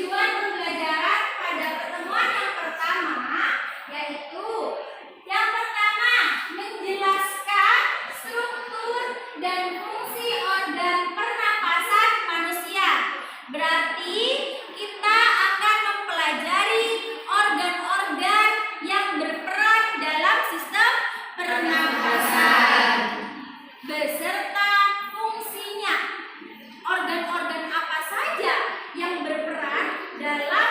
tujuan pembelajaran pada pertemuan yang pertama yaitu yang pertama menjelaskan struktur dan fungsi organ pernapasan manusia. Berarti kita akan mempelajari organ-organ yang berperan dalam sistem pernapasan beserta fungsinya. Organ-organ apa saja yang berperan dalam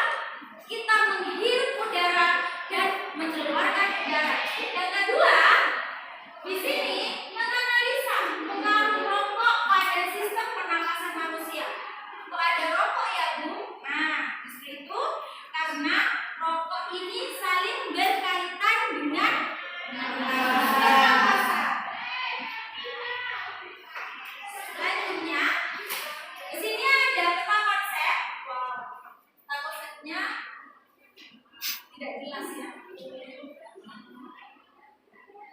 kita menghirup udara dan mengeluarkan udara. Yang kedua, di sini menganalisa pengaruh rokok pada sistem pernapasan manusia. Kok ada rokok ya, Bu? Nah, justru itu karena rokok ini saling berkaitan dengan pernapasan. Selanjutnya, di sini ada peta konsep. Peta konsepnya tidak jelas ya.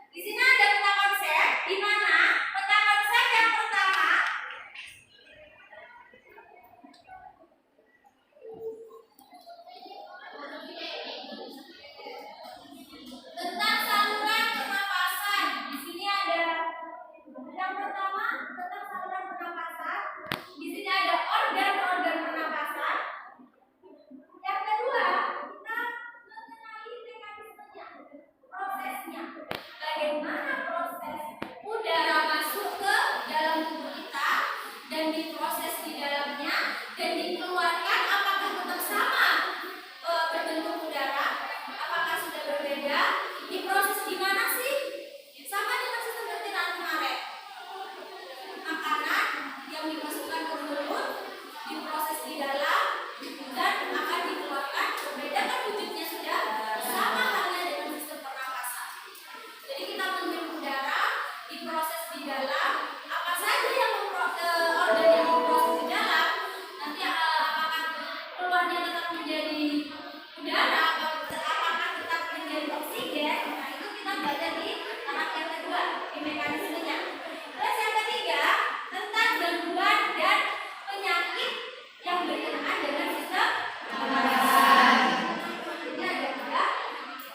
Di sini ada peta konsep, di mana peta konsep yang pertama tentang saluran pernapasan. Di sini ada yang pertama tentang saluran pernapasan. Di sini ada organ-organ pernapasan. Yang kedua, kita mengenali mekanismenya, prosesnya. Bagaimana proses udara masuk ke dalam tubuh kita dan diproses di dalamnya dan dikeluarkan, apakah tetap sama berbentuk udara? Apakah sudah berbeda? Diproses di mana sih? Sama dengan sistem pencernaan kemarin. Makanan yang dimasukkan ke mulut diproses di dalam dan akan dikeluarkan. Berbeda kan wujudnya sudah sama halnya dengan sistem pernapasan. Jadi kita menghirup udara diproses di dalam. Apa saja yang organ yang diproses di dalam nanti apakah keluarnya tetap menjadi udara atau apakah tetap menjadi oksigen? Nah, itu kita belajar di tahap yang kedua, di mekanismenya. Terus yang ketiga tentang gangguan dan penyakit yang berkenaan dengan sistem pernapasan. Ini ada tiga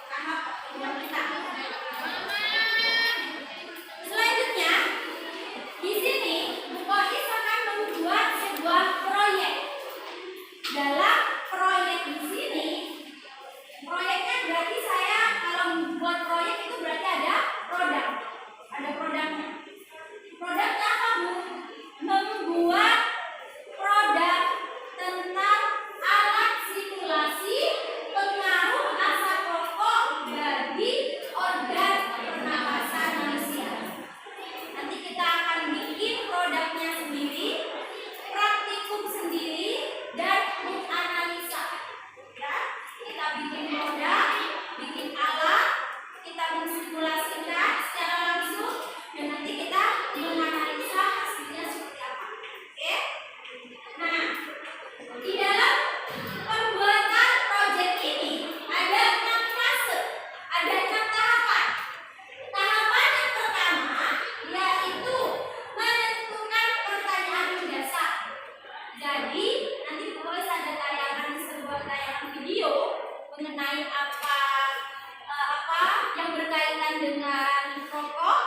tahap yang kita. Selanjutnya, di sini Bu Kois akan membuat sebuah proyek. Dalam proyek di sini, proyeknya berarti saya kalau membuat proyek itu berarti ada produk. Ada produknya. Produknya apa, Bu? Membuat produk tentang alat simulasi pengaruh asap rokok bagi organ pernapasan manusia. Nanti kita akan bikin produknya sendiri, praktikum sendiri, dan menganalisa. Ya, kita bikin produk, bikin alat, kita mensimulasikan secara langsung, dan nanti kita menganalisa hasilnya seperti apa. Oke? Nah, di dalam pembuatan proyek ini ada 6 fase, ada 6 tahapan. Tahapan yang pertama yaitu menentukan pertanyaan mendasar. Jadi nanti Boys ada sebuah tayangan video mengenai apa yang berkaitan dengan rokok,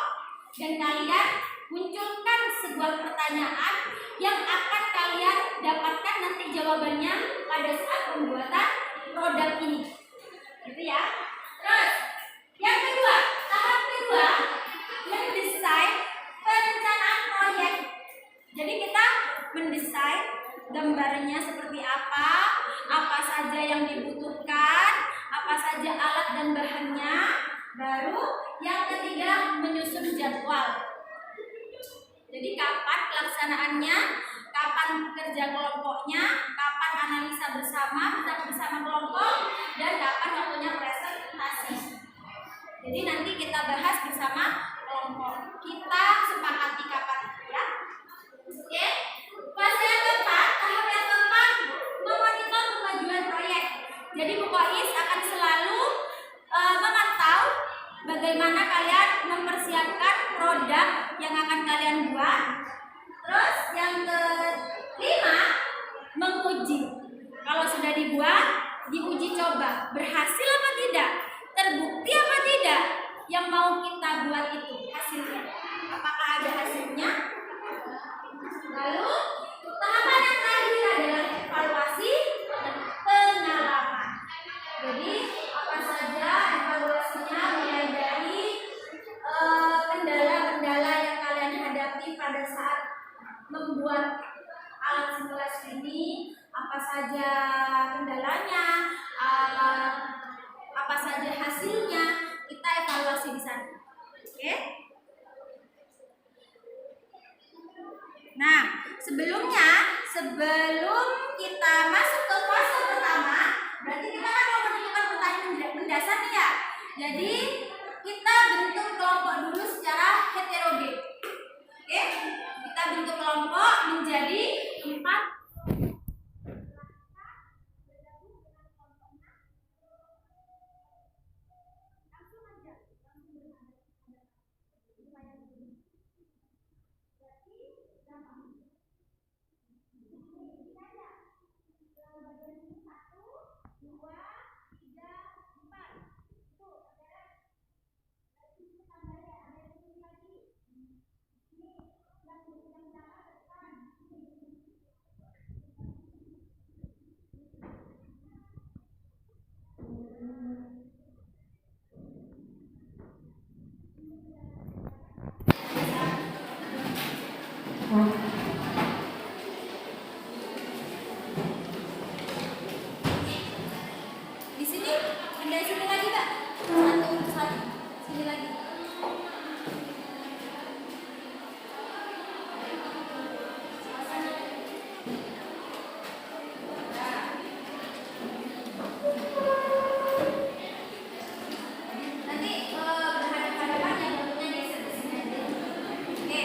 dan kalian munculkan sebuah pertanyaan yang akan kalian dapatkan nanti jawabannya pada saat pembuatan produk ini. Gitu ya. Terus yang kedua, tahap kedua mendesain perencanaan proyek. Jadi kita mendesain gambarnya seperti apa saja yang dibutuhkan, apa saja alat dan bahannya. Baru yang ketiga menyusun jadwal. Jadi kapan pelaksanaannya, kapan kerja kelompoknya, kapan analisa bersama kelompok, dan kapan waktunya presentasi. Jadi nanti kita bahas bersama kelompok. Kita sepakati kapan ya. Oke. Fase yang keempat, tahap yang keempat memonitor kemajuan proyek. Jadi Bu Kois akan selalu memantau bagaimana kalian mempersiapkan produk yang akan kalian buat. Terus yang kelima, menguji. Kalau sudah coba berhasil apa tidak, terbukti apa tidak yang mau kita buat itu hasilnya. Apakah ada hasilnya? Lalu tahapan yang terakhir adalah evaluasi dan pendalaman. Jadi apa saja evaluasinya, mulai dari kendala-kendala yang kalian hadapi pada saat membuat alat simulasi ini, apa saja kendalanya, apa saja hasilnya, kita evaluasi di sana. Oke? Nah, sebelum kita masuk ke fase pertama, berarti kita kan mau menentukan pertanyaan mendasar nih ya. Jadi kita bentuk kelompok dulu secara heterogen. Oke? Kita bentuk kelompok menjadi 4. Di sini ada sini lagi Kak. Satu. Sini lagi. Nanti berhadapan-hadapan yang bentuknya geser ke sini aja. Oke.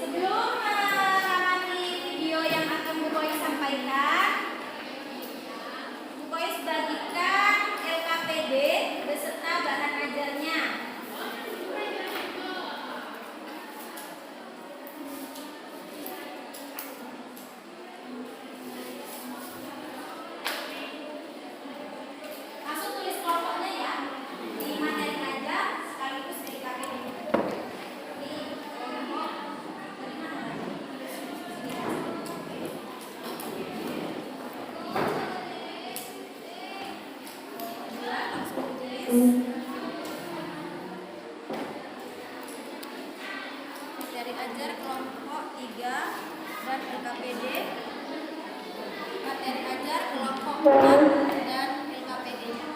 Sebelum mengamati video yang akan Bu Boy sampaikan, Bu Boy bagikan LKPD beserta bahan ajarnya. Langsung tulis kelompoknya ya, di materi ajar sekaligus di LKPD. Di kelompok dari mana? Langsung tulis. Materi ajar kelompok 3 dan LKPD. Materi ajar kelompok 4 dan LKPD-nya.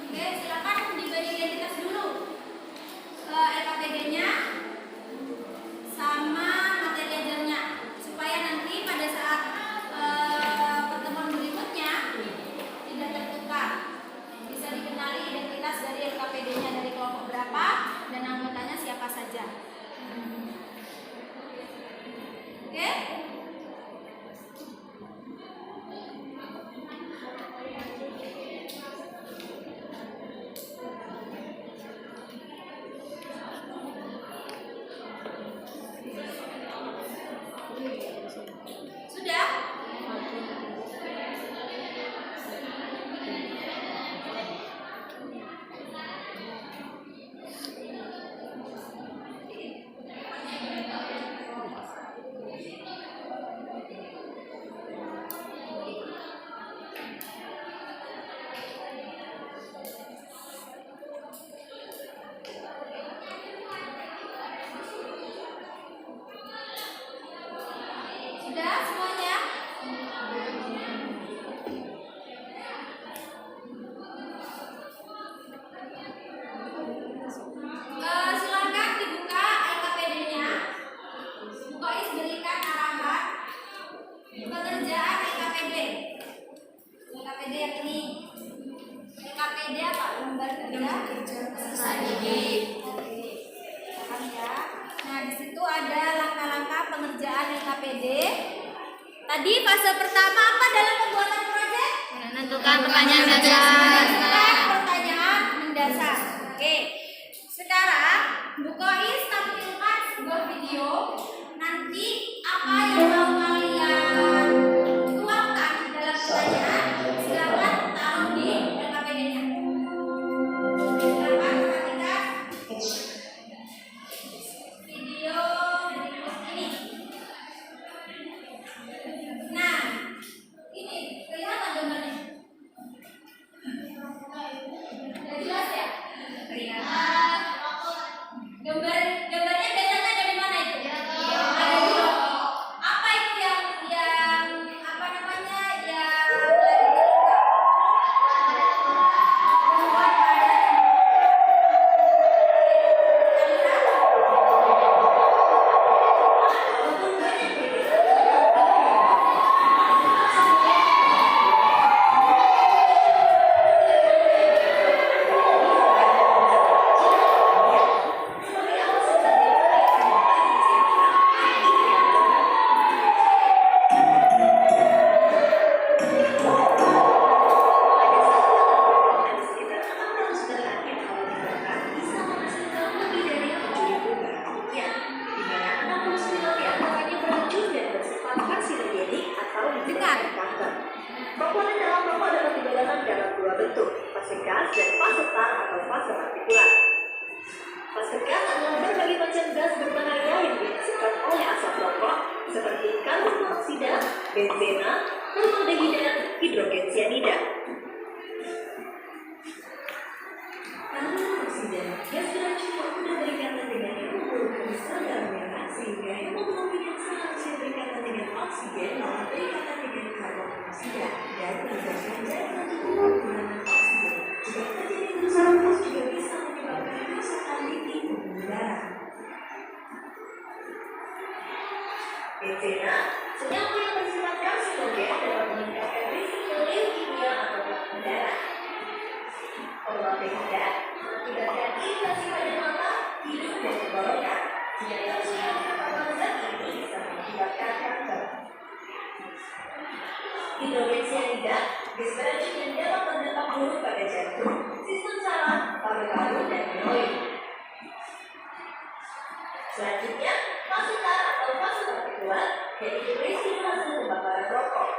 Oke, silakan dibagi identitas dulu. LKPD-nya sama materi ajarnya, supaya nanti pada saat pertemuan berikutnya tidak tertukar. Bisa dikenali identitas dari LKPD-nya dari kelompok berapa dan anggotanya siapa saja. Oke? Sudah? Sudah semuanya? Silakan dibuka LKPD-nya. Bu Kois berikan arahan pengerjaan LKPD. LKPD yang ini. LKPD apa? Lembar kerja peserta didik. Oke. Paham ya? Nah, di situ ada langkah-langkah pengerjaan LKPD. Tadi fase pertama apa dalam pembuatan proyek? Menentukan pertanyaan dasar. Menentukan pertanyaan mendasar. Oke. Sekarang Bu Kois tampilkan sebuah video. Nanti apa yang mau kalian tuangkan di dalam pertanyaan, silakan taruh di LKPD-nya. Silakan perhatikan video ini. Nah, ini kelihatan gambarnya. Sudah jelas ya? Kelihatan. Gambarnya biasanya ada di mana itu? Ada di rokok. Apa itu yang apa namanya? Yang lagi dibuka? Buat komponen dalam rokok dapat dibedakan dalam dua bentuk, fase gas dan fase tar atau fase partikulat. Fase gas adalah berbagai macam gas berbahaya yang dihasilkan oleh asap rokok seperti karbon monoksida, benzena, formaldehida, hidrogen cyanida. Karbon monoksida, gas beracun yang mudah berikatan dengan hemoglobin sel darah sehingga hemoglobin yang seharusnya berikatan dengan oksigen malah berikatan dengan karbon monoksida dan menyebabkan jaringan tubuh kekurangan oksigen. Jika terjadi kerusakan pus juga bisa menyebabkan kerusakan di pembuluh darah. Benzena, senyawa yang bersifat karsinogen dapat meningkatkan risiko leukemia atau kanker darah. Formaldehida mengakibatkan iritasi pada mata, hidung, dan tenggorokan. Jika tercium, karbon zat ini bisa mengakibatkan kanker. Hidrogen cyanida, gas beracun yang dapat berdampak buruk pada jantung, sistem saraf, paru-paru, dan tiroid. Selanjutnya, fase tar atau fase partikulat, yaitu residu hasil pembakaran rokok.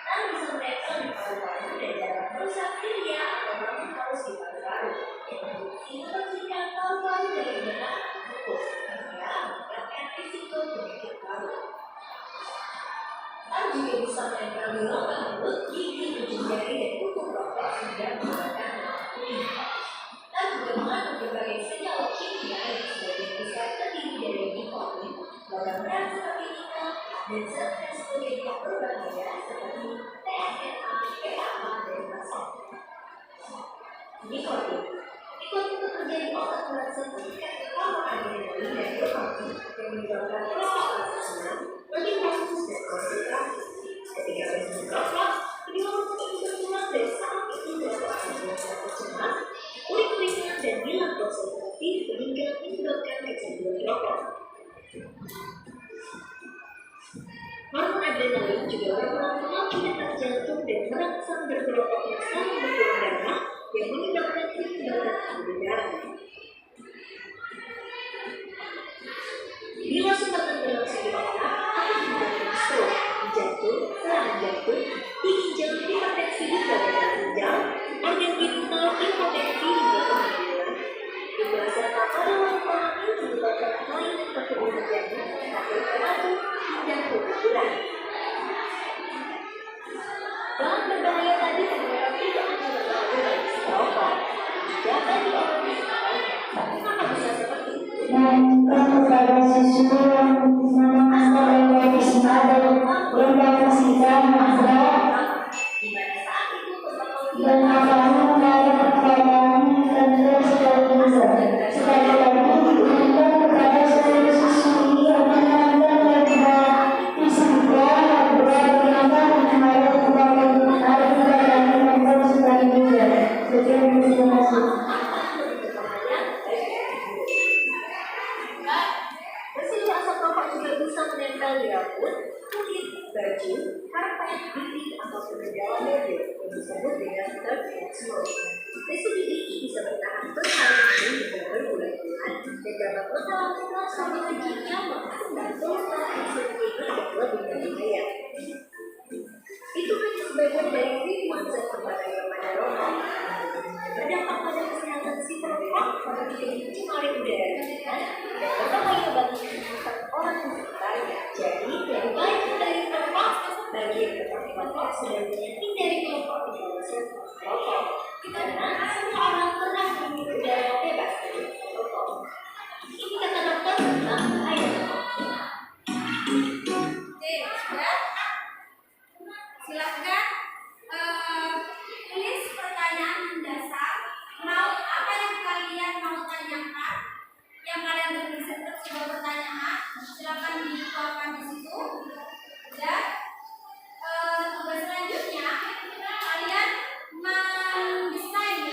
Tar bisa menempel di paru-paru dan dapat merusak kilia atau mati paus di paru-paru, yang terbukti membersihkan paru-paru dari benang pupus, sehingga meningkatkan risiko penyakit paru. Tar juga bisa menempel di rongga mulut, gigi, ujung jari, dan kuku rokok sehingga menyebabkan mata kuning. Tar juga mengandung berbagai senyawa kimia yang sebagian besar terdiri dari nikotin, logam berat seperti nikel, dan zat-zat sebagai yang berbahaya seperti TNA, PAH, dan asam. Nikotin bekerja di otak merasa meningkat hormon adrenalin dan dopamin yang menyebabkan rokok rasa senang, lebih fokus dan konsentrasi. Ketika berhenti rokok, kedua hormon itu berkurang dan saat itu rokok akan merasa cemas, uring-uringan, dan hilang konsentrasi sehingga menyebabkan kecanduan rokok. Hormon adrenalin juga berperan memacu detak jantung dan merangsang bergerokoknya saraf berkurang darah yang menyebabkan kelembapan pembuluh darah. Bila sumbatan berlangsung di otak akan menyebabkan stroke, jantung, serangan jantung, di ginjal, hipertensi hingga gagal ginjal, organ genital, impotensi hingga kematian. Serta pada wanita hamil menyebabkan kelainan perkebunan janin, kanker prematur, hingga keguguran. Bahan berbahaya tadi terdapat tidak hanya berbahaya bagi si rokok, juga bagi orang yang mengetahuinya. Mengapa bisa seperti itu? Kepada siswa yang mengenal dari ada yang dipastikan ada di mana saat itu dan akan dari perkayaan dan sekali lagi diinginkan kepada seluruh siswi yang mengenal dari fisika berkenaan dengan bersihnya asap rokok juga bisa menempel di rambut, kulit, baju, karpet, dinding, atau pengejalan mobil yang disebut dengan third hand smoke. Residu ini bisa bertahan berhari-hari hingga berbulan-bulan dan dapat mengalami rasa bahagia nyaman dan suasana seperti itu lebih berbahaya. Itu hanya sebagian dari ribuan zat berbahaya yang pada rokok. Berdampak pada kesehatan si perokok pada pencemari udara dan berbahaya bagi kesehatan orang di sekitarnya. Jadi, lebih baik hindari perokok bagi yang terpapar oksidan hindari kelompok di kawasan rokok. Karena semua orang pernah menghirup udara bebas dari rokok. Ini kata dokter tentang bahaya rokok. Oke, sudah. Silahkan tulis pertanyaan mendasar. Apa yang kalian mau tanyakan? Yang kalian tulis untuk sebuah pertanyaan, silakan dituangkan di situ. Dan tugas selanjutnya kalian mendesain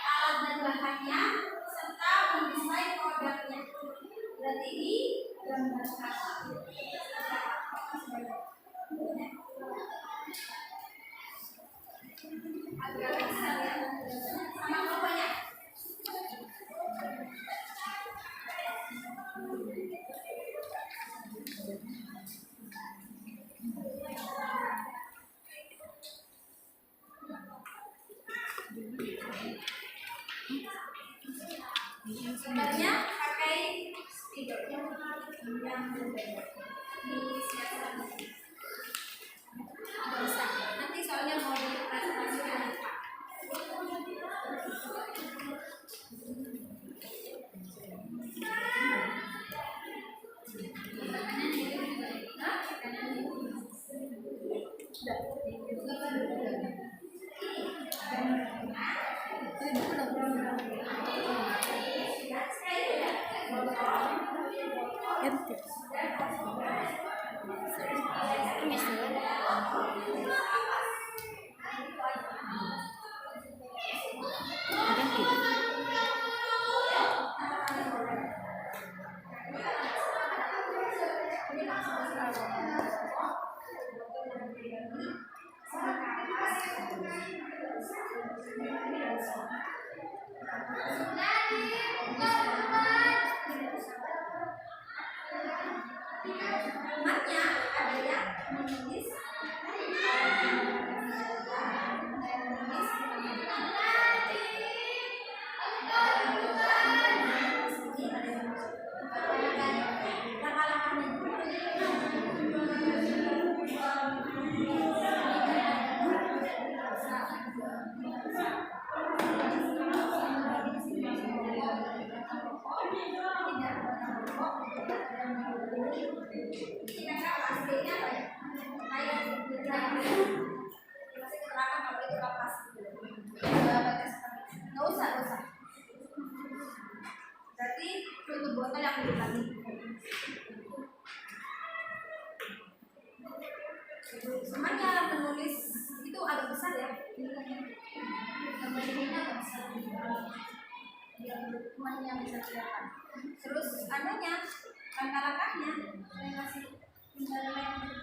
alat dan bahannya serta mendesain produknya. Berarti ini gambar satu. Agar bisa lihat sama kelompoknya. Sebenarnya pakai spidol yang berbeda. Disiapkan. Bisa. Nanti soalnya mau dipresentasikan. Formatnya ada yang menulis nggak usah. Berarti tutup botol yang lagi. Semuanya menulis itu agak besar ya. Gambar ini agak besar. Biar semuanya bisa kelihatan. Terus adanya langkah-langkahnya saya kasih gambar.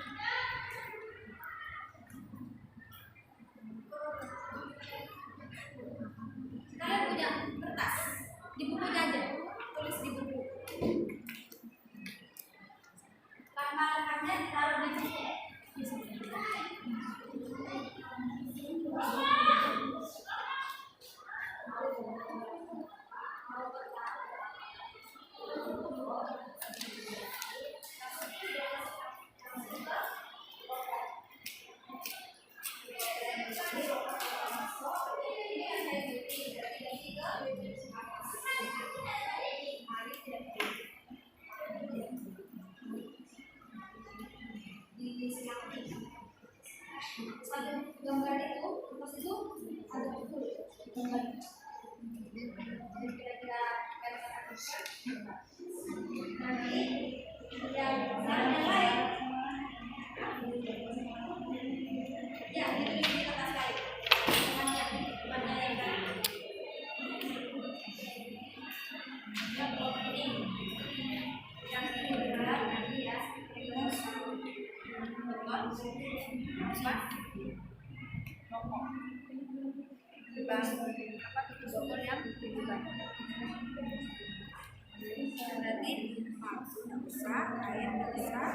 Kalian punya kertas di bukunya aja, tulis di buku. Langkah-langkahnya ditaruh di sini. Satu gambar itu, terus itu ada gambar. Berarti besar, air besar,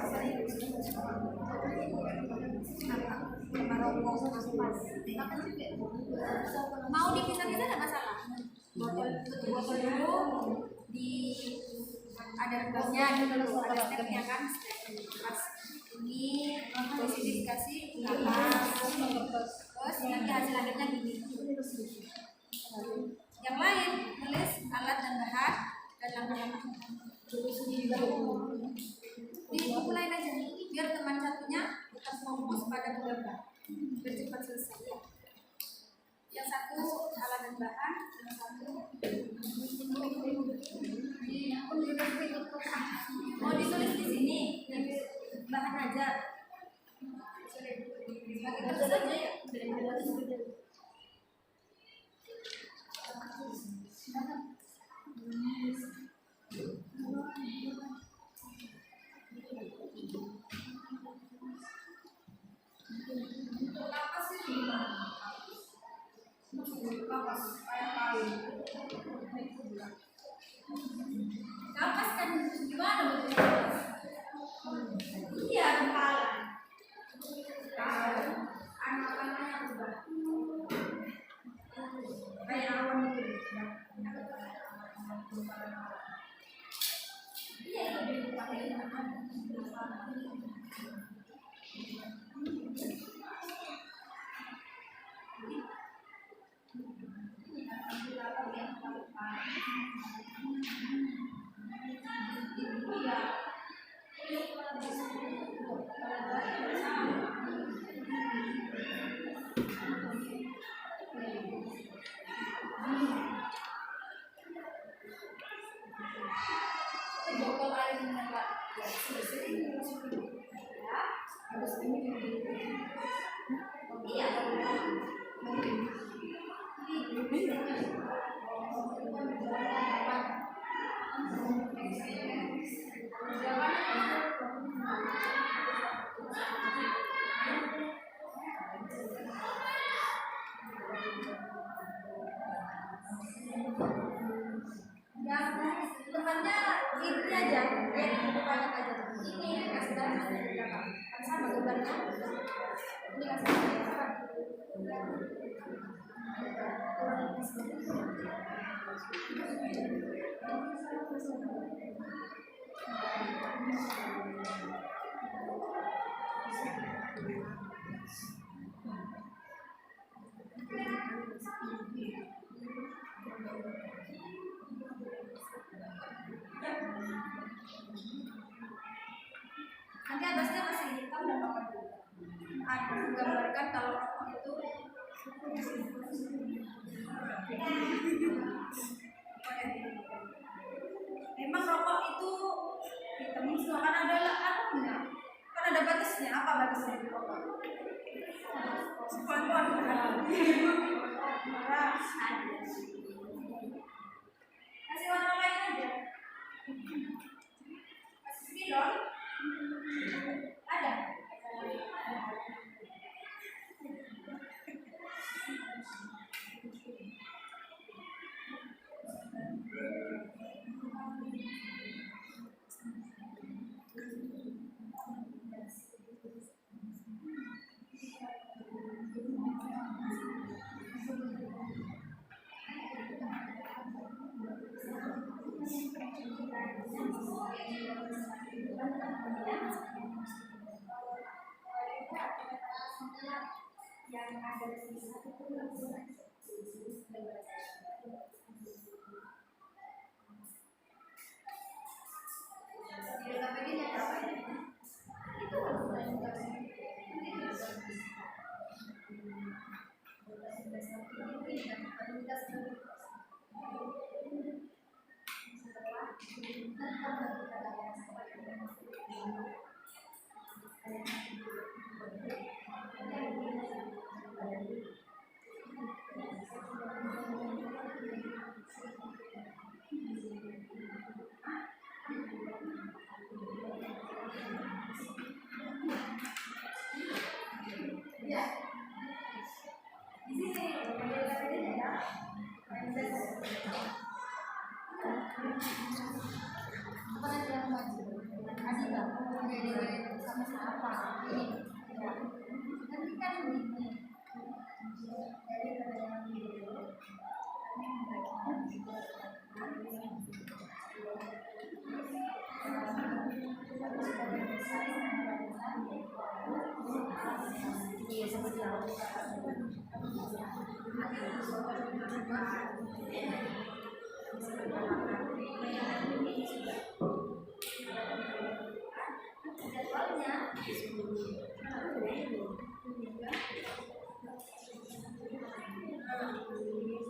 mau dipisah-pisah tidak masalah. Botol dulu di ada rembangnya gitu loh, ada stepnya kan. Pas ini posisi dikasih terus nanti hasil akhirnya gini. Yang lain tulis alat dan bahan dan langkah-langkah. Di buku lain aja biar teman satunya tetap fokus pada gambar biar cepat selesai ya. Yang satu alat dan bahan, yang satu mau ditulis di sini bahan aja. Terus aja ya. Kapas kan gimana bentuknya? Iya, kepala. Anak-anaknya berubah. Kayak awan gitu. Iya, itu pakai botol air mineral. Iya. Yang tempatnya ini aja, yang banyak aja. Ini kasih gambar berapa? Kan sama gambarnya. Ini kasih gambar. Nanti atasnya masih hitam dan rokok juga. Ada menggambarkan kalau rokok itu memang rokok itu hitam semua kan ada anunya, kan ada batasnya. Apa batasnya di rokok? Sepan-sepan merah. Kasih warna lain aja. Kasih spidol. Ada. Yang ada di sini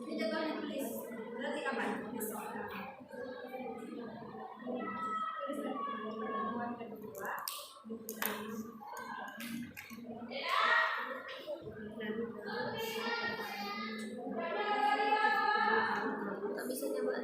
Ini jadwalnya tulis. Berarti kapan? Besok. Pertemuan kedua. Tak bisa nyoba.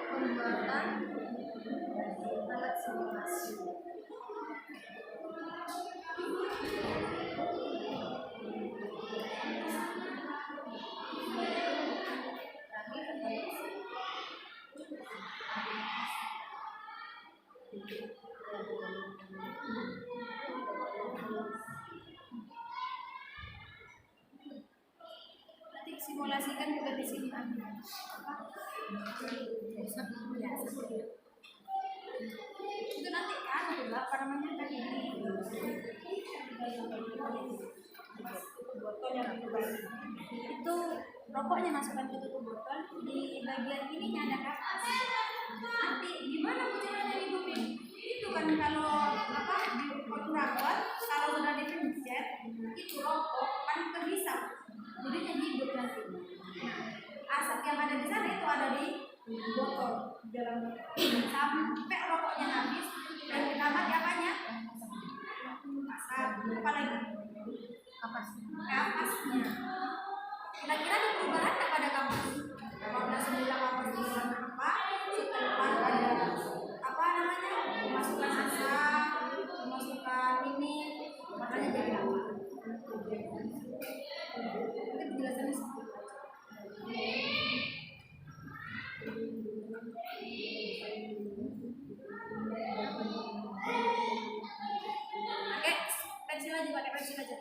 Pembuatan alat simulasi. Nanti simulasikan juga di sini ada itu nanti kan apa namanya kan ini botol yang itu rokoknya masukkan ke tutup botol di bagian ininya ada kapas. Nanti gimana caranya hidupin itu kan kalau apa di kontrakan kalau sudah dipencet itu rokok kan terhisap jadinya hidup nanti. Asap yang ada di sana itu ada di botol dalam sampai rokoknya habis dan ditambah apanya asap apa lagi kapasnya. Kira-kira ada perubahan tak pada kapas? Apabila semula kapas di sana apa setelah ada apa namanya memasukkan asap memasukkan ini makanya jadi apa? Itu penjelasannya seperti itu. Oke, pensil aja, pakai pensil aja.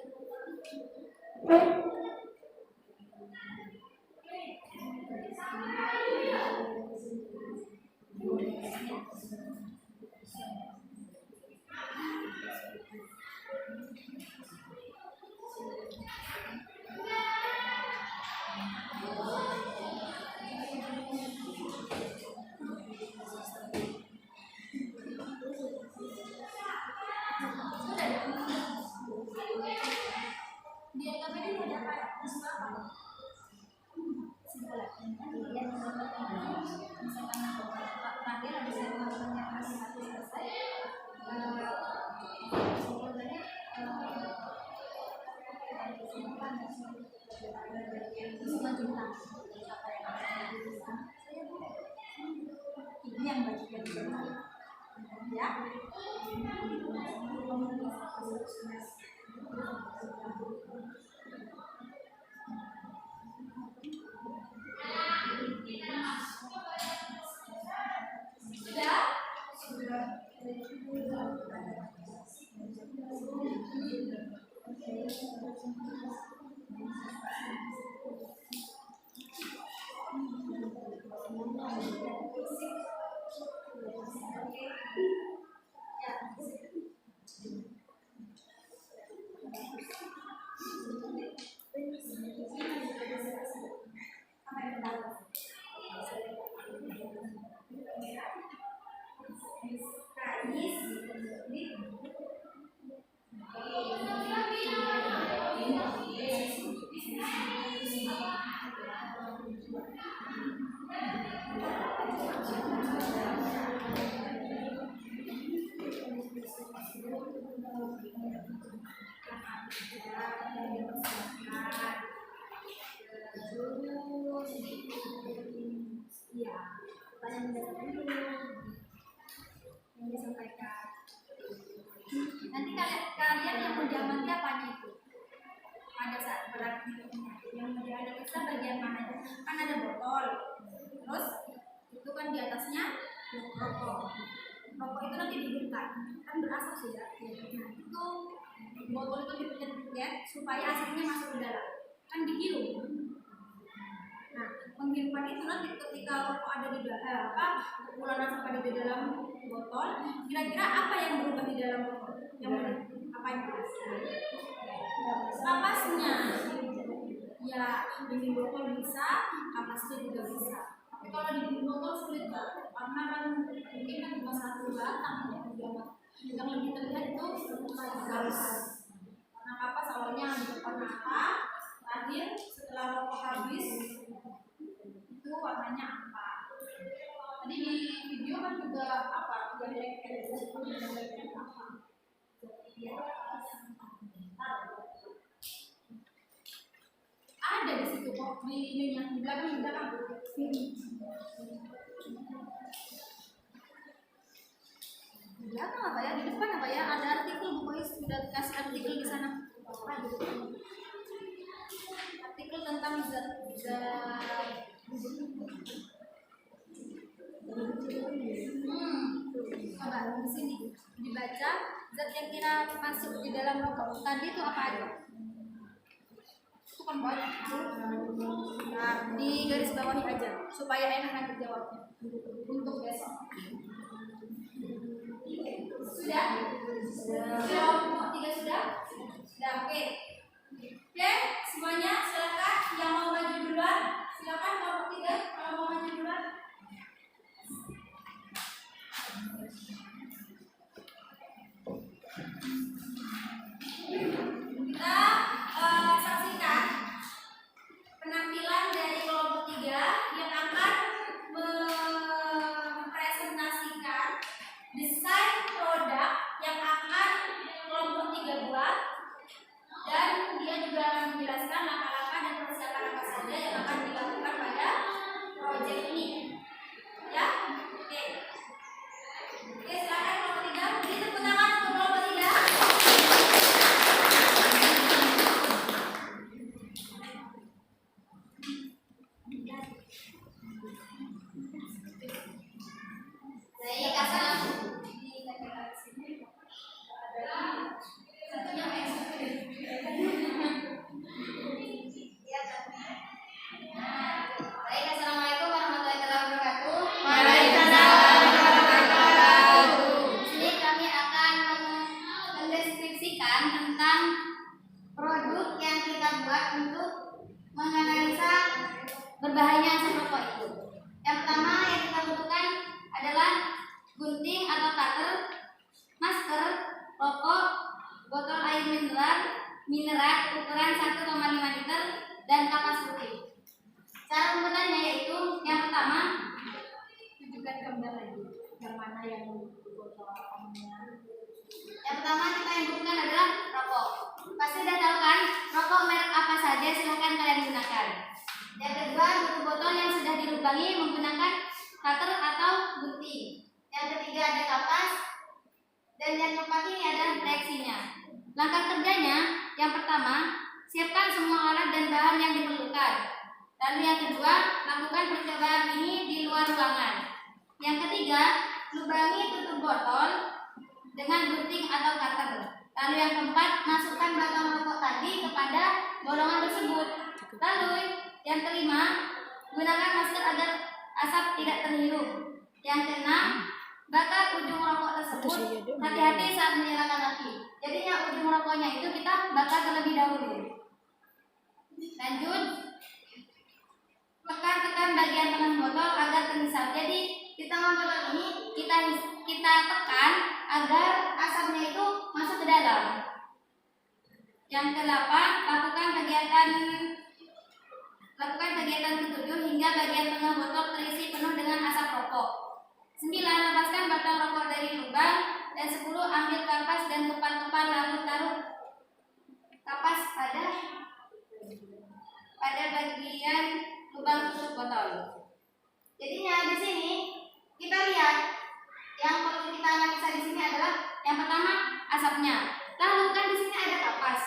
Dia kami ini ada apa? Apa? Terakhir habis saya melakukan yang satu selesai. Ini yang bagian ya. Ya, pertanyaan mendasar dulu yang disampaikan. Nanti kalian yang menjawabnya apanya itu? Pada saat beraktivitasnya yang dianalisa bagian mana? Kan ada botol, terus itu kan di atasnya rokok. Rokok itu nanti dihidupkan, kan berasap sudah. Nah, itu botol itu dipencet-pencet supaya asapnya masuk ke dalam, kan dihirup. Nah, penghirupan itu nanti ketika rokok ada di dalam kepulan asap ada di dalam botol, kira-kira apa yang berubah di dalam rokok? Yang apa itu? Kapasnya. Ya, di botol bisa, kapasnya juga bisa. Tapi kalau di botol sulit banget, karena kan mungkin kan cuma satu batang yang lebih terlihat itu kapas. Karena kapas awalnya di depan mata, terakhir setelah rokok habis itu warnanya apa? Tadi di video kan juga apa? Juga lengket apa? Ada di situ kok di ininya di belakang di belakang apa ya, di depan apa ya, ada artikel, pokoknya sudah kasih artikel di sana. Artikel tentang zat coba di sini dibaca zat yang kira masuk di dalam rokok tadi itu apa aja? Itu kan banyak. Nah, di garis bawahi aja supaya enak nanti jawabnya untuk besok. Sudah? Kelompok 3 sudah? Sudah, oke. Oke, semuanya silakan yang mau maju duluan. Silakan kelompok 3 kalau mau maju duluan. Kita saksikan penampilan dari kelompok 3 yang akan mempresentasikan desain produk yang akan kelompok 3 buat, dan dia juga akan menjelaskan langkah-langkah dan persiapan apa saja yang akan dilakukan pada proyek ini. Ya, oke. Oke, silakan kelompok 3. Beri tepuk tangan untuk kelompok 3. Saya kasih Assalamualaikum warahmatullahi wabarakatuh. Di sini kami akan mendeskripsikan tentang produk yang kita buat untuk menganalisa berbahayanya asap rokok itu. Yang pertama yang kita butuhkan adalah gunting atau cutter, masker, rokok, botol air mineral ukuran 1,5 liter, dan kapas putih. Cara pembuatannya yaitu yang pertama, tunjukkan gambar lagi yang mana yang botol airnya. Yang pertama kita yang butuhkan adalah rokok. Pasti udah tahu kan rokok merek apa saja, silahkan kalian gunakan. Yang kedua, butuh botol yang sudah dilubangi menggunakan cutter atau gunting. Yang ketiga ada kapas, dan yang keempat ini adalah reaksinya. Langkah kerjanya, yang pertama, siapkan semua alat dan bahan yang diperlukan. Lalu yang kedua, lakukan percobaan ini di luar ruangan. Yang ketiga, lubangi tutup botol dengan gunting atau cutter. Lalu yang keempat, masukkan batang rokok tadi kepada bolongan tersebut. Lalu yang kelima, gunakan masker agar asap tidak terhirup. Yang keenam, bakar ujung rokok tersebut. Hati-hati saat menyalakan api. Jadinya ujung rokoknya itu kita bakar terlebih dahulu. Lanjut, tekan bagian tengah botol agar terhisap. Jadi di tengah botol ini kita tekan agar asapnya itu masuk ke dalam. Yang ke-8, lakukan kegiatan Lakukan kegiatan ke-7 hingga bagian tengah botol terisi penuh dengan asap rokok. 9. Lepaskan batang rokok dari lubang. Dan 10. Ambil kapas dan kepal-kepal lalu taruh kapas pada bagian lubang tutup botol. Jadinya di sini kita lihat yang perlu kita analisa di sini adalah yang pertama asapnya. Lalu kan di sini ada kapas.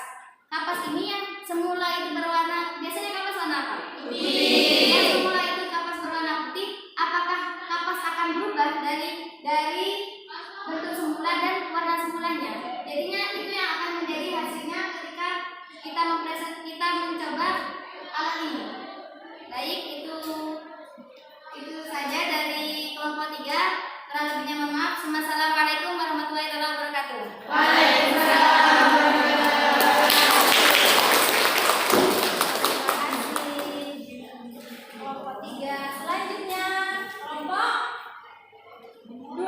Kapas ini yang semula itu berwarna, biasanya kapas warna apa? Putih. Yang semula itu kapas berwarna putih, apakah kapas akan berubah dari bentuk semula dan warna semulanya? Jadinya itu yang akan menjadi hasilnya ketika kita mencoba alat ini. Baik, itu saja dari kelompok 3. Kurang lebihnya mohon maaf. Assalamualaikum warahmatullahi wabarakatuh. Kelompok 3. Selanjutnya kelompok 2.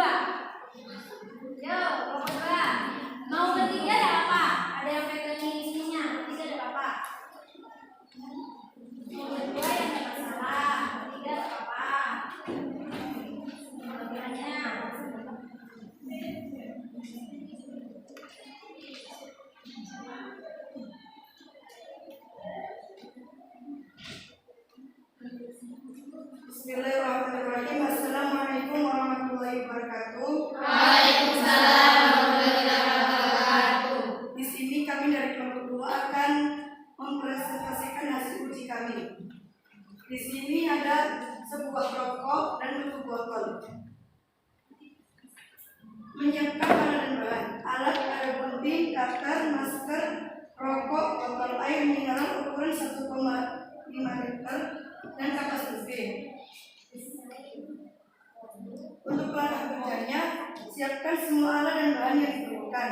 Yo, kelompok 2. Mau bertiga ada apa? Ada yang pegang ini sininya. Bisa ada apa? Mau berdua yang ada masalah. Bertiga ada apa? Kelebihannya. Bismillahirrahmanirrahim. Assalamualaikum warahmatullahi wabarakatuh. Waalaikumsalam warahmatullahi wabarakatuh. Di sini kami dari kelompok 2 akan mempresentasikan hasil uji kami. Di sini ada sebuah rokok dan tutup botol. Menyiapkan alat dan bahan. Alat ada gunting, cutter, masker, rokok, botol air mineral ukuran 1,5 liter dan kapas UV. Untuk langkah kerjanya, siapkan semua alat dan bahan yang diperlukan.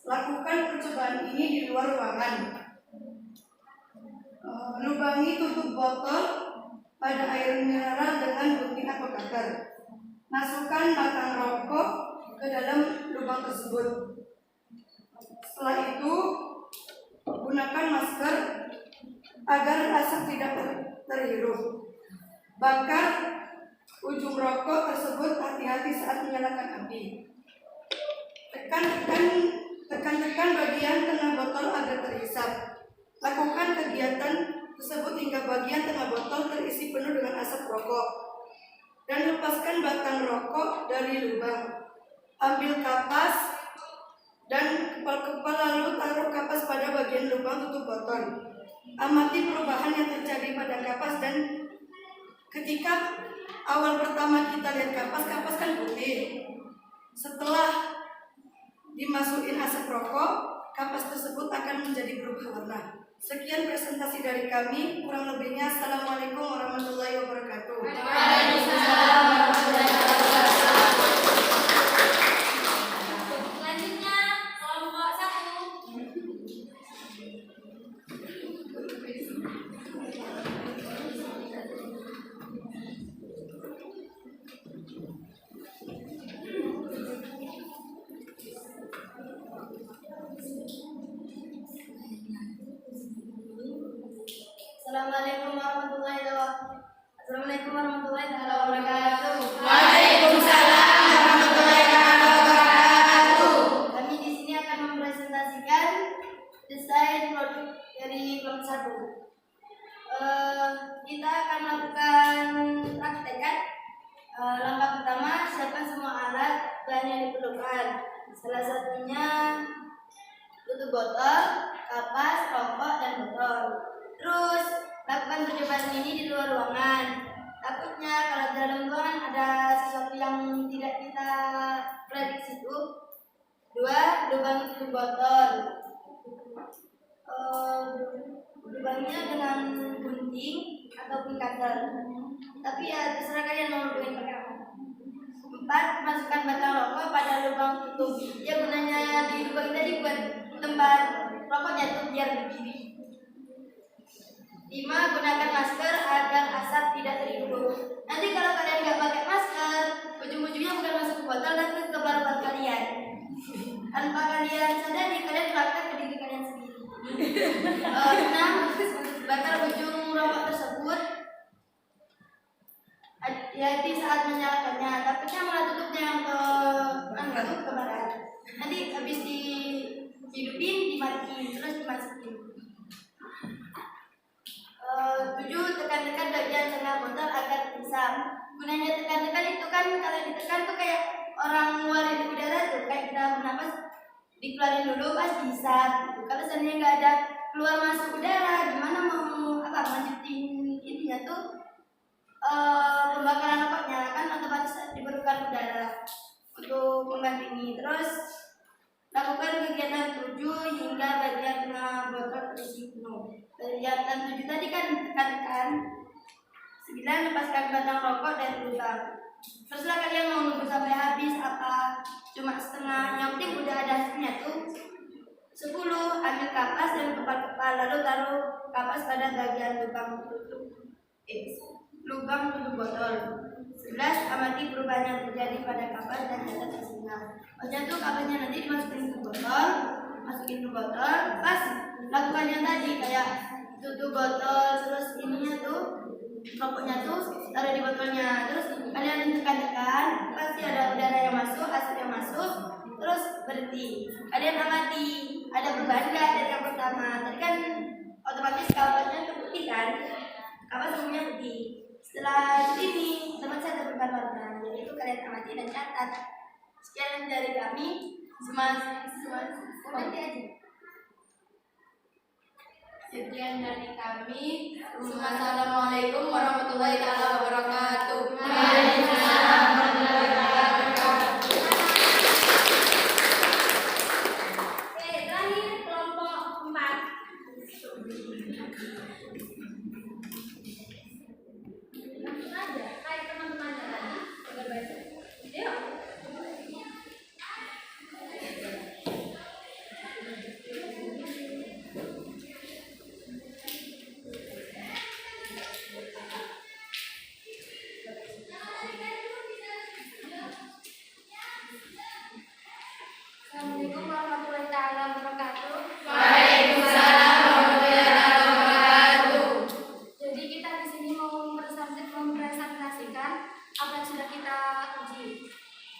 Lakukan percobaan ini di luar ruangan. Lubangi tutup botol pada air mineral dengan gunting atau cutter. Masukkan batang rokok ke dalam lubang tersebut. Setelah itu, gunakan masker agar asap tidak terhirup. Bakar ujung rokok tersebut hati-hati saat menyalakan api. Tekan bagian tengah botol agar terhisap. Lakukan kegiatan tersebut hingga bagian tengah botol terisi penuh dengan asap rokok. Dan lepaskan batang rokok dari lubang. Ambil kapas dan kepal-kepal lalu taruh kapas pada bagian lubang tutup botol. Amati perubahan yang terjadi pada kapas dan ketika awal pertama kita lihat kapas kan putih. Setelah dimasukin asap rokok, kapas tersebut akan menjadi berubah warna. Sekian presentasi dari kami. Kurang lebihnya Assalamualaikum warahmatullahi wabarakatuh. Waalaikumsalam warahmatullahi wabarakatuh. Selanjutnya kelompok 1. Assalamualaikum warahmatullahi wabarakatuh. Waalaikumsalam warahmatullahi wabarakatuh. Kami di sini akan mempresentasikan desain produk dari kelompok 1. Kita akan melakukan praktekan. Langkah pertama, siapkan semua alat bahan yang diperlukan. Salah satunya tutup botol, kapas, rokok, dan botol. Terus lakukan percobaan ini di luar ruangan. Takutnya kalau di dalam ruangan ada sesuatu yang tidak kita prediksi itu. 2. Lubangi tutup botol. Lubangnya dengan gunting ataupun cutter. Tapi ya terserah kalian mau lubangin pakai apa. 4. Masukkan batang rokok pada lubang tutup. Ya gunanya di lubang tadi buat tempat rokok jatuh biar berdiri. 5. Gunakan masker agar asap tidak terhirup. Nanti kalau kalian nggak pakai masker, ujung-ujungnya bukan masuk ke botol tapi ke paru-paru kalian. Tanpa kalian sadari, kalian praktek ke diri kalian sendiri. 6. Bakar ujung rokok tersebut hati-hati saat menyalakannya. Takutnya malah tutupnya yang ke barat. Nanti habis dihidupin, dimatiin, terus dimasukin. 7. Tekan-tekan bagian tengah botol agar terhisap. Gunanya tekan-tekan itu kan kalau ditekan tuh kayak orang ngeluarin udara tuh, kayak kita bernapas dikeluarin dulu pas dihisap gitu. Kalau seandainya nggak ada keluar masuk udara, gimana mau lanjutin intinya tuh pembakaran rokoknya kan otomatis diperlukan udara untuk membantu ini. Terus lakukan kegiatan 7 hingga bagian tengah botol terisi penuh. Kegiatan 7 tadi kan tekan-tekan. 9. Lepaskan batang rokok dari lubang. Teruslah kalian mau nunggu sampai habis apa cuma setengah, yang penting udah ada hasilnya tuh. 10. Ambil kapas dan kepal-kepal, lalu taruh kapas pada bagian lubang tutup botol. 11. Amati perubahan yang terjadi pada kapas dan catat hasilnya. Maksudnya tuh kapasnya nanti dimasukin ke botol, pas lakukan yang tadi kayak tutup botol, terus ininya tuh rokoknya tuh taruh di botolnya, terus kalian tekan-tekan, pasti ada udara yang masuk, asap yang masuk, terus berhenti. Kalian amati ada perubahan nggak dari yang pertama. Tadi kan otomatis kapasnya terputih kan, kapas umumnya putih. Setelah ini teman saya berubah warna, jadi itu kalian amati dan catat. Sekian dari kami, nanti aja. Sekian dari kami. Assalamualaikum warahmatullahi wabarakatuh. Waalaikumsalam warahmatullahi wabarakatuh. Oke, terakhir kelompok 4. Langsung aja, kayak teman-temannya tadi. Coba baca. Yuk. Assalamualaikum warahmatullahi wabarakatuh. Waalaikumsalam warahmatullahi wabarakatuh. Jadi kita di sini mau mempresentasikan apa yang sudah kita uji.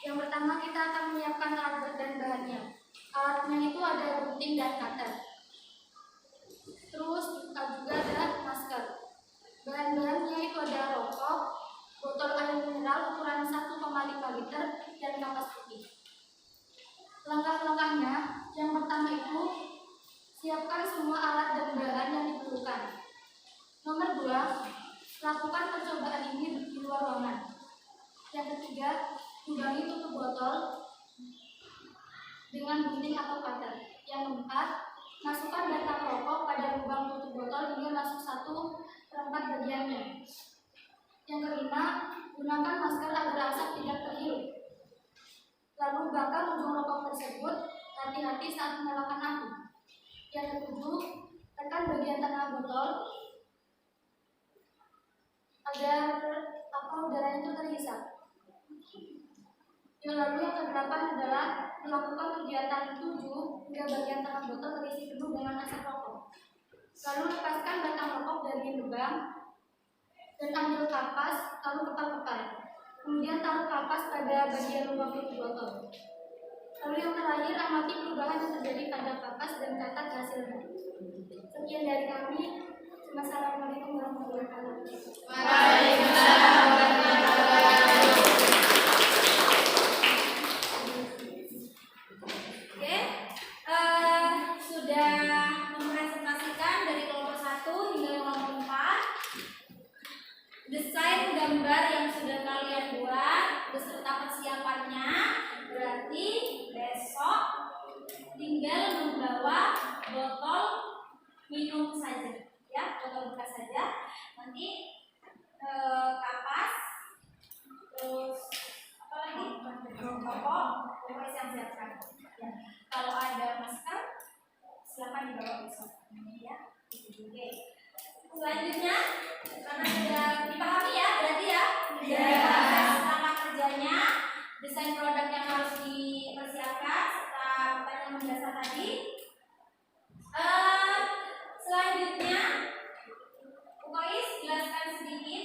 Yang pertama kita akan menyiapkan alat dan bahannya. Alatnya itu ada gunting dan cutter. Terus juga ada masker. Bahan-bahannya itu ada rokok, botol air mineral ukuran 1,5 liter, dan kapas putih. Langkah-langkahnya, yang pertama itu siapkan semua alat dan bahan yang diperlukan. Nomor 2, lakukan percobaan ini di luar ruangan. Yang ketiga, lubangi tutup botol dengan gunting atau cutter. Yang keempat, masukkan batang rokok pada lubang tutup botol hingga masuk 1/4 bagiannya. Yang kelima, gunakan masker agar asap tidak terhirup. Lalu bakar ujung rokok tersebut, hati-hati saat menyalakan api. Yang ketujuh, tekan bagian tengah botol agar udaranya itu terhisap. Yang kedelapan adalah melakukan kegiatan 7 hingga bagian tengah botol terisi penuh dengan asap rokok. Lalu lepaskan batang rokok dari lubang dan ambil kapas, lalu kepal-kepal. Kemudian taruh kapas pada bagian lubang tutup botol. Lalu yang terakhir, amati perubahan yang terjadi pada kapas dan catat hasilnya. Sekian dari kami. Wassalamualaikum warahmatullahi wabarakatuh. Waalaikumsalam warahmatullahi wabarakatuh. Oke, sudah mempresentasikan dari kelompok 1 hingga kelompok 4 desain gambar yang sudah kalian buat beserta persiapannya. Berarti besok tinggal membawa botol minum saja, ya, botol bekas saja. Nanti kapas, terus apa lagi? Rokok, siapkan. Ya. Kalau ada masker, silakan dibawa besok. Ya. Oke. Selanjutnya, karena sudah dipahami ya, berarti ya. Langkah kerjanya, desain produk yang harus dipersiapkan serta pertanyaan mendasar tadi. Selanjutnya, Ukois jelaskan sedikit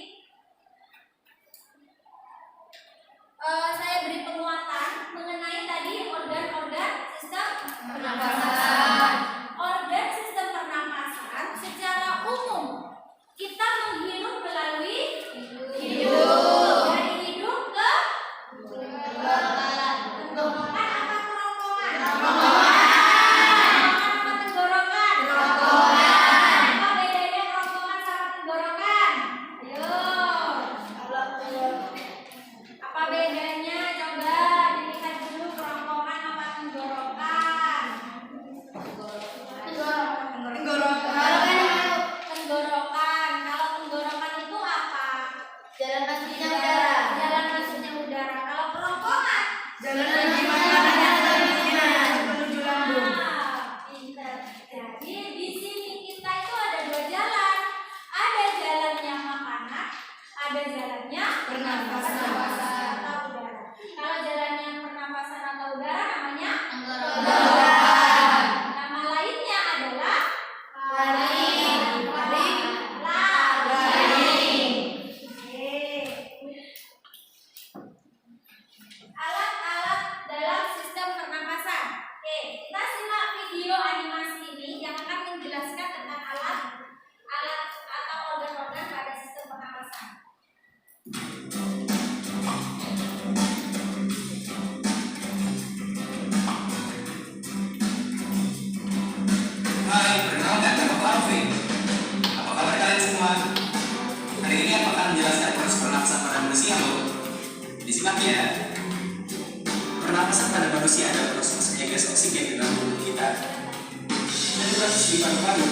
paru-paru.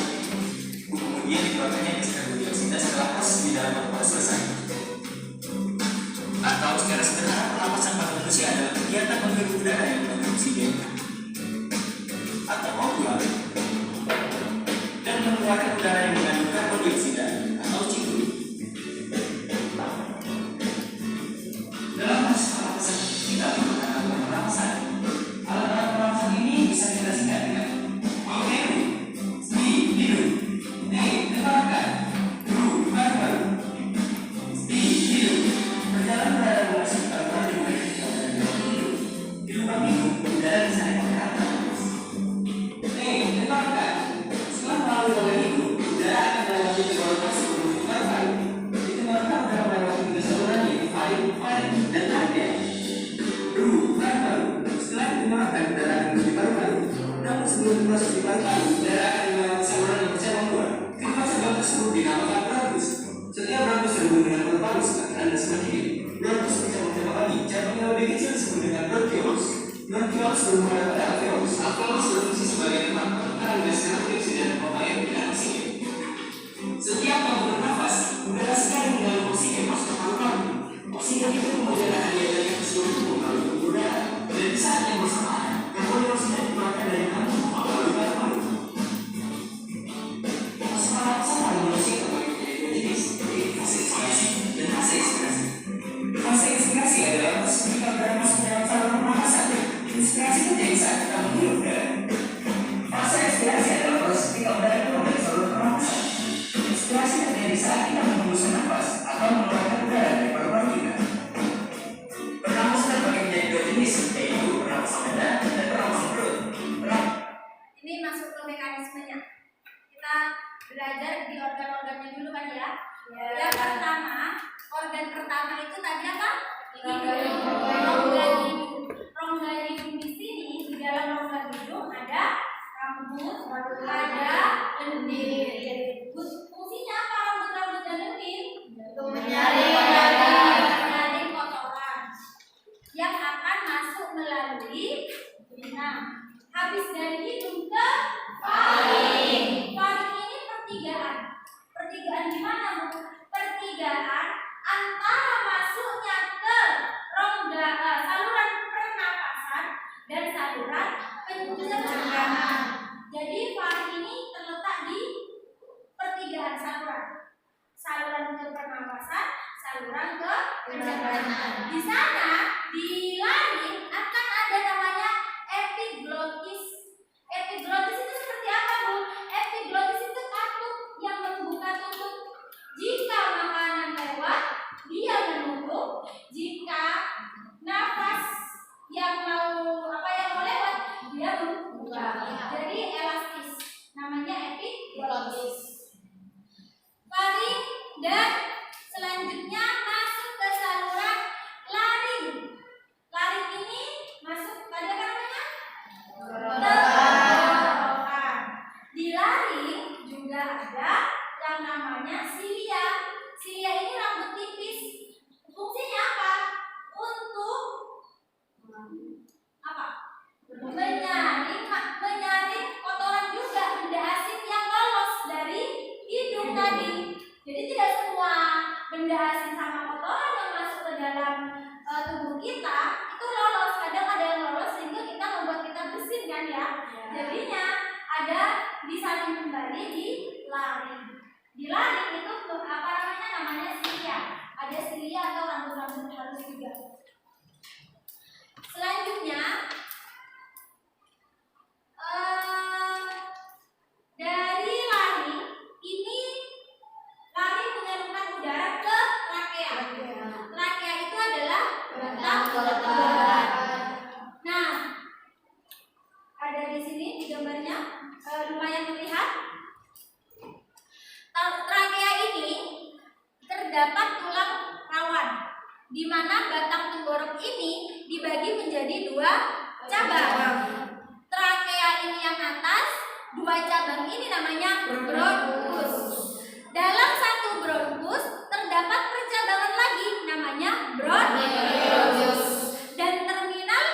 Kemudian dikeluarkannya gas karbon dioksida setelah proses di dalam paru-paru selesai. Atau secara sederhana, pernapasan pada manusia adalah kegiatan menghirup udara yang mengandung oksigen atau O2 dan mengeluarkan udara yang mengandung karbon dioksida atau CO2. Dalam proses pernapasan kita menggunakan alat pernapasan. Alat-alat pernapasan ini bisa kita singkat dengan mengeru, hidup, dengarkan, paru-paru, hidup, berjalan berada masuk paru-paru di lubang hidung, udara bisa naik ke atas. Dengarkan, setelah melalui lubang hidung, udara akan melewati tenggorokan masuk menuju paru-paru. Di tenggorokan udara melewati tiga saluran yaitu faring, dan trachea. Paru-paru. Setelah ditenggorokan, udara akan menuju paru-paru. Namun sebelum diproses di paru-paru, udara akan melewati saluran yang bercabang dua. Kedua cabang tersebut dinamakan bronkus. Setiap bronkus terhubung dengan paru-paru semakin anda semakin ini. Bronkus bercabang-cabang lagi. Cabang yang lebih kecil disebut dengan bronchioles. Bronchioles berhubungan pada alveolus. Alveolus berfungsi sebagai tempat pertukaran gas karbon dioksida dan pompa air dengan oksigen. Setiap kamu bernafas, udara sekali mengandung oksigen masuk ke paru-paru. Oksigen itu kemudian akan dialirkan ke seluruh tubuh melalui pembuluh darah. Dan di saat yang bersamaan, karbon dioksida dikeluarkan dari kantong melalui paru-paru. Proses pernapasan pada manusia terbagi menjadi dua jenis, yaitu fase inspirasi dan fase ekspirasi. Fase inspirasi adalah proses ketika udara masuk ke dalam saluran pernapasan. Inspirasi terjadi saat kita menghirup udara. Fase ekspirasi adalah proses ketika udara keluar dari saluran pernapasan. Inspirasi terjadi saat kita menghembuskan nafas atau mengeluarkan udara dari paru-paru kita. Pernapasan terbagi menjadi dua jenis, yaitu pernapasan dada dan pernapasan perut. Ini masuk ke mekanismenya. Kita belajar di organ-organnya dulu kan ya. Yang pertama, organ pertama itu tadi apa? Hidung. Rongga hidung. Rongga hidung di sini, di dalam rongga hidung ada rambut, ada lendir. Fungsinya apa rambut dan lendir? Menyaring kotoran yang akan masuk melalui inang. Habis dari hidung ke faring. Faring ini pertigaan. Pertigaan di mana, Bu? Pertigaan antara masuknya ke rongga saluran pernapasan dan saluran pencernaan. Jadi faring ini terletak di pertigaan saluran ke pernapasan, saluran ke pencernaan. Di sana di laring akan ada namanya epiglottis. Epiglottis itu seperti apa, Bu? Epiglottis itu katup yang membuka tutup. Jika makanan lewat, dia menutup. Jika nafas yang mau lewat, dia membuka. Jadi elastis. Namanya epiglottis. Faring dan selanjutnya masuk ke saluran laring. Laring ini masuk pada apa namanya? Tenggorokan. Di laring juga ada yang namanya silia. Silia ini rambut tipis. Fungsinya apa? Untuk apa? Menyaring kotoran juga, benda asing yang lolos dari hidung tadi. Jadi tidak semua benda asing sama kotoran yang masuk ke dalam tubuh kita itu lolos. Kadang ada yang lolos sehingga kita membuat kita bersin kan ya. Jadinya ada disaring kembali di laring. Di laring itu apa namanya? Namanya silia. Ada silia atau rambut-rambut halus juga. Selanjutnya dari laring ini laring menyalurkan udara ke trakea. Trakea itu adalah batang udara. Nah, ada di sini di gambarnya lumayan terlihat. Trakea ini terdapat tulang rawan, di mana batang tenggorok ini dibagi menjadi dua cabang. Trakea ini yang atas, dua cabang ini namanya bronkus. Dalam satu bronkus terdapat percabangan lagi namanya bronkiolus. Dan terminal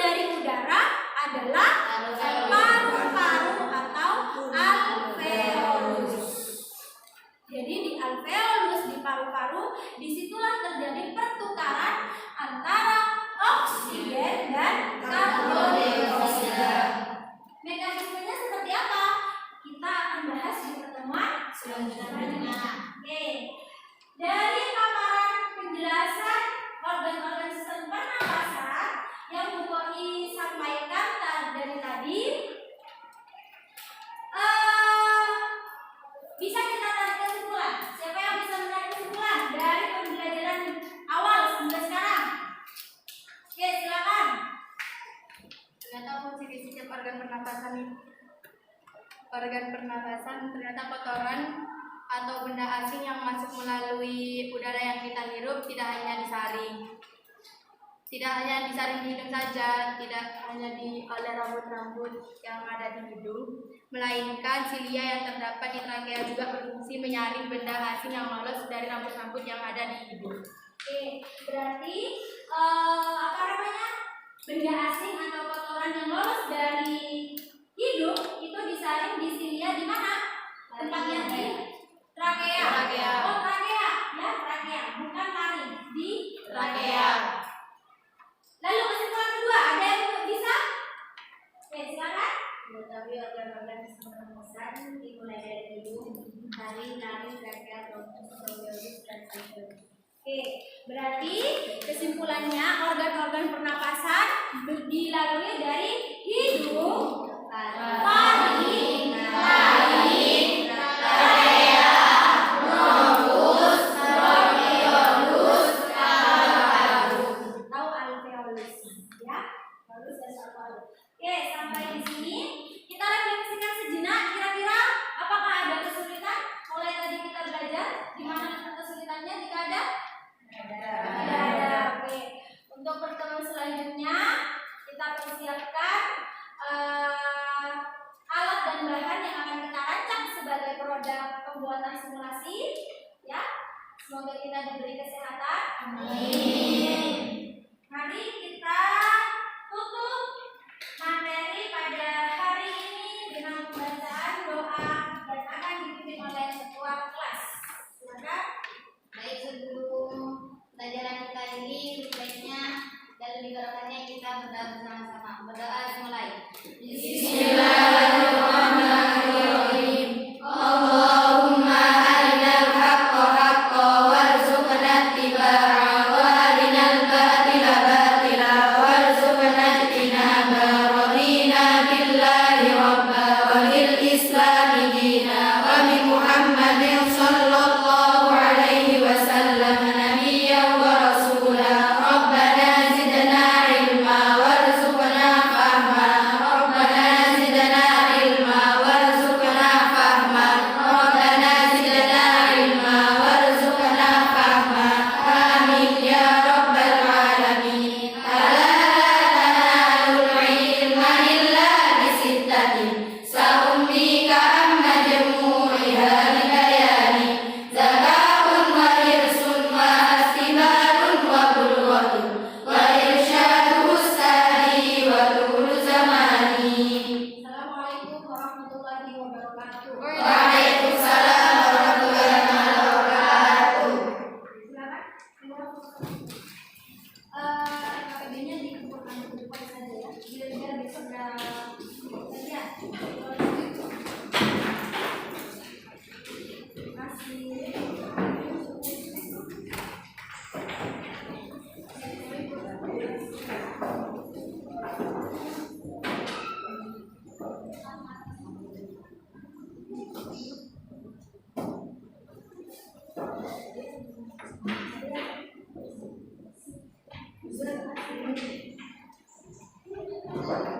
dari udara adalah paru-paru atau Bisa kita tarik kesimpulan. Siapa yang bisa menarik kesimpulan dari pembelajaran awal sampai sekarang? Oke, silakan. Ternyata fungsi setiap organ pernapasan ternyata kotoran atau benda asing yang masuk melalui udara yang kita hirup tidak hanya disaring di hidung saja, tidak hanya oleh rambut-rambut yang ada di hidung, melainkan silia yang terdapat di trakea juga berfungsi menyaring benda asing yang lolos dari rambut-rambut yang ada di hidung. Oke, berarti benda asing atau kotoran yang lolos dari hidung itu disaring di silia di mana? Tempatnya di trakea. Oh, trakea, ya trakea, bukan taring, di trakea. Lalu kesimpulan kedua, ada yang bisa? Oke, silakan. Mengetahui organ-organ pernapasan dimulai dari hidung, taring, trakea, bronkus, dan alveolus. Oke, berarti kesimpulannya organ-organ pernapasan dilalui dari hidung, taring, trakea, bronkus, alveolus, tahu alveolus, ya, alveolus dan alveolus. Oke, sampai di sini kita refleksikan sejenak. Kira-kira apakah ada kesulitan? Mulai tadi kita belajar di mana kesulitannya jika ada? Ada. Oke. Untuk pertemuan selanjutnya kita persiapkan alat dan bahan yang akan kita rancang sebagai produk pembuatan simulasi. Ya, semoga kita diberi kesehatan. Amin. Mari kita tutup materi pada hari ini dengan pembacaan doa dan akan dipimpin oleh ketua kelas. Silakan. Baik, sebelum pelajaran kita ini sebaiknya dan lebih barokahnya kita berdoa bersama-sama. Berdoa dimulai. Bismillahirrahmanirrahim. Allahumma arinal haqqa haqqa warzuqna ittiba'ah wa arinal batila batila warzuqna ijtinaba. Radina billahi rabba wa bil islami dina wa bi Muhammadin sallallahu alaihi wasallam nabiyyan wa rasula. Rabbana zidna ilma warzuqna fahma. Rabbana zidna ilma warzuqna fahma. Rabbana zidna ilma warzuqna fahma. Amin ya rabbal alamin. Ala tanalul ilma illa bisittatin. Sa'ummika amma jamu'iha libayani. Zakatun wa hirsun wa astibarun wa bulwatun wa irsyadu ustadi wa tulu zamani. Assalamualaikum warahmatullahi wabarakatuh. Waalaikumsalam warahmatullahi wabarakatuh. Silakan. KPB-nya dikumpulkan ke depan saja ya. Biar besok udah lihat. Terima kasih.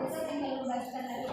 Besok tinggal membacakan lagi.